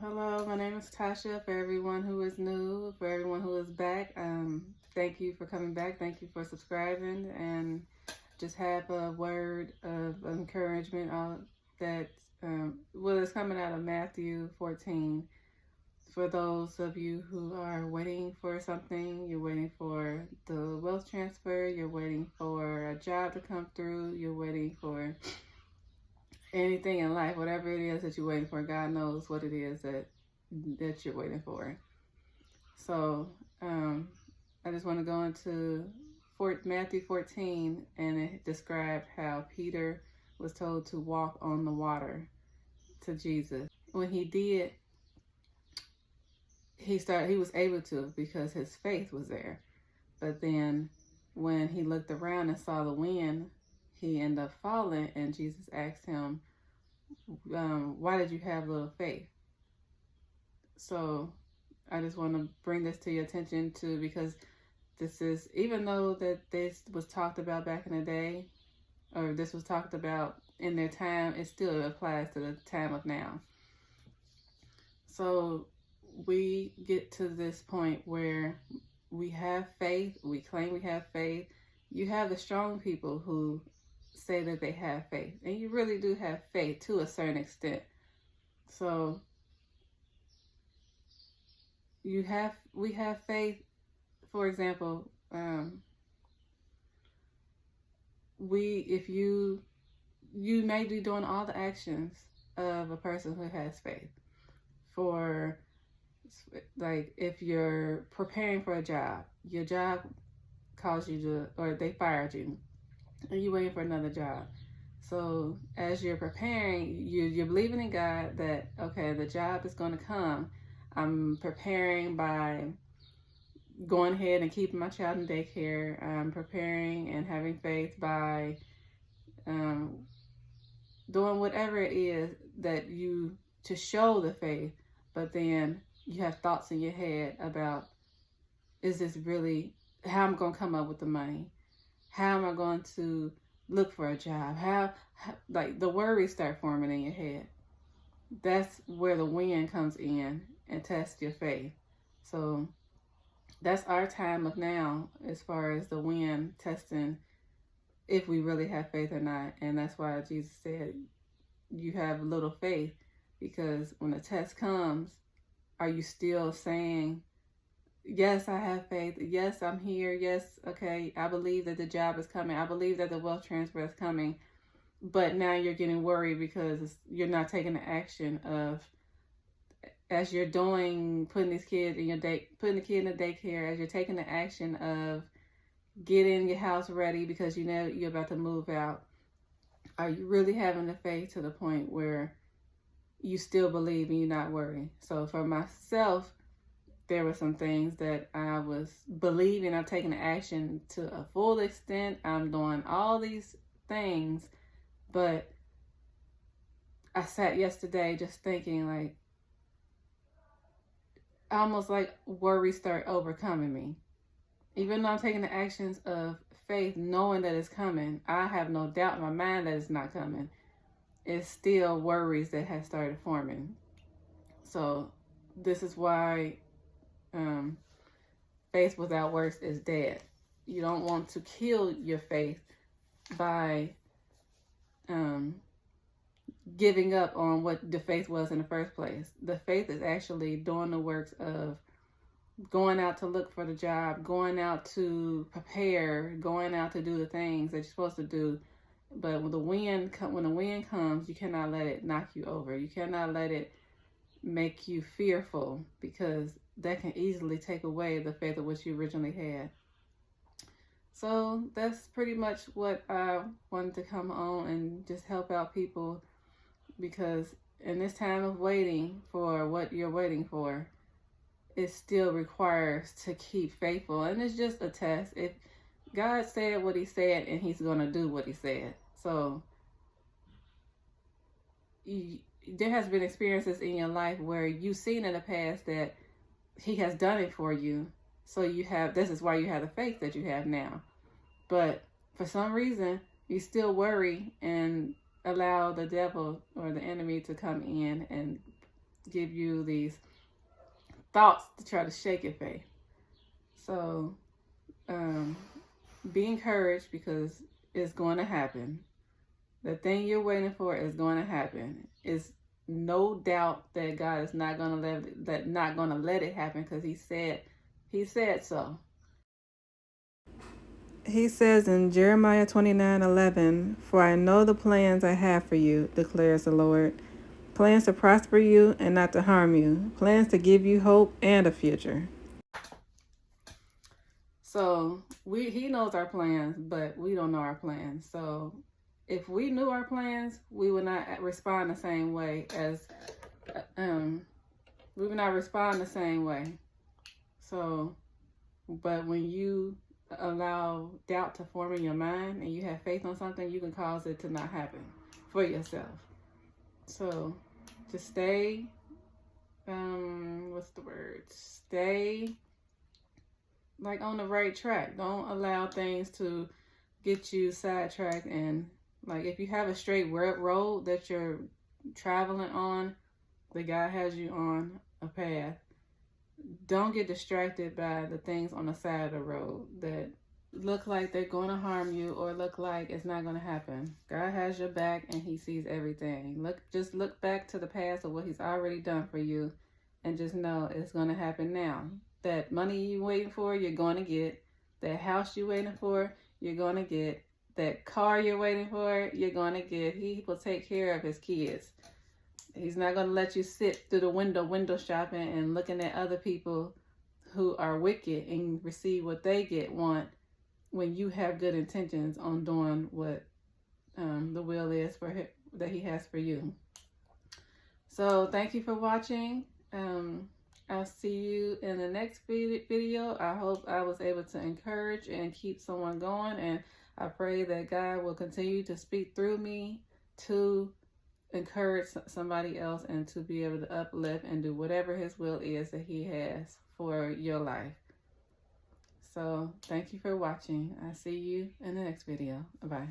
Hello, my name is Tasha. For everyone who is new, for everyone who is back, thank you for coming back. Thank you for subscribing, and just have a word of encouragement that is coming out of Matthew 14. For those of you who are waiting for something, you're waiting for the wealth transfer, you're waiting for a job to come through, you're waiting for anything in life, whatever it is that you're waiting for, God knows what it is that you're waiting for. So I just want to go into Matthew 14, and it described how Peter was told to walk on the water to Jesus. When he did, he was able to because his faith was there. But then when he looked around and saw the wind, he ended up falling, and Jesus asked him, why did you have little faith? So I just want to bring this to your attention too, because this is, even though that this was talked about back in the day, or this was talked about in their time, it still applies to the time of now. So we get to this point where we have faith, we claim we have faith. You have the strong people who say that they have faith, and you really do have faith to a certain extent. So we have faith. For example, if you may be doing all the actions of a person who has faith. For like, if you're preparing for a job, your job calls you to, or they fired you, and you're waiting for another job. So as you're preparing, you're believing in God that, okay, the job is going to come. I'm preparing by going ahead and keeping my child in daycare. I'm preparing and having faith by doing whatever it is that you, to show the faith. But then you have thoughts in your head about, is this really, how I'm going to come up with the money? How am I going to look for a job? How like the worries start forming in your head. That's where the wind comes in and tests your faith. So that's our time of now, as far as the wind testing if we really have faith or not. And that's why Jesus said, you have little faith, because when the test comes, are you still saying, yes, I have faith. Yes, I'm here. Yes, okay, I believe that the job is coming. I believe that the wealth transfer is coming. But now you're getting worried because you're not taking the action of, as you're doing, putting the kid in the daycare, as you're taking the action of getting your house ready because you know you're about to move out. Are you really having the faith to the point where you still believe and you're not worried? So for myself, there were some things that I was believing. I'm taking action to a full extent. I'm doing all these things, but I sat yesterday just thinking, like, almost like worry start overcoming me. Even though I'm taking the actions of faith, knowing that it's coming, I have no doubt in my mind that it's not coming. It's still worries that have started forming. So this is why faith without works is dead. You don't want to kill your faith by giving up on what the faith was in the first place. The faith is actually doing the works of going out to look for the job, going out to prepare, going out to do the things that you're supposed to do. But when the wind comes, you cannot let it knock you over. You cannot let it make you fearful, because that can easily take away the faith of what you originally had. So that's pretty much what I wanted to come on and just help out people, because in this time of waiting for what you're waiting for, it still requires to keep faithful. And it's just a test. If God said what he said, and he's going to do what he said. So there has been experiences in your life where you've seen in the past that he has done it for you. So this is why you have the faith that you have now. But for some reason, you still worry and allow the devil or the enemy to come in and give you these thoughts to try to shake your faith. So be encouraged, because it's going to happen. The thing you're waiting for is going to happen. It's no doubt that God is not going to let it happen, because He said so. He says in Jeremiah 29:11, "For I know the plans I have for you, declares the Lord, plans to prosper you and not to harm you, plans to give you hope and a future." So He knows our plans, but we don't know our plans. So if we knew our plans, we would not respond the same way as we would not respond the same way. So, but when you allow doubt to form in your mind and you have faith on something, you can cause it to not happen for yourself. So just stay, stay like on the right track. Don't allow things to get you sidetracked. And like, if you have a straight road that you're traveling on, that God has you on a path, don't get distracted by the things on the side of the road that look like they're going to harm you or look like it's not going to happen. God has your back and He sees everything. Just look back to the past of what He's already done for you, and just know it's going to happen now. That money you're waiting for, you're going to get. That house you're waiting for, you're going to get. That car you're waiting for, you're going to get. He will take care of His kids. He's not going to let you sit through the window shopping and looking at other people who are wicked and receive what they want, when you have good intentions on doing what the will is that He has for you. So thank you for watching. I'll see you in the next video. I hope I was able to encourage and keep someone going, and I pray that God will continue to speak through me to encourage somebody else and to be able to uplift and do whatever His will is that He has for your life. So thank you for watching. I'll see you in the next video. Bye.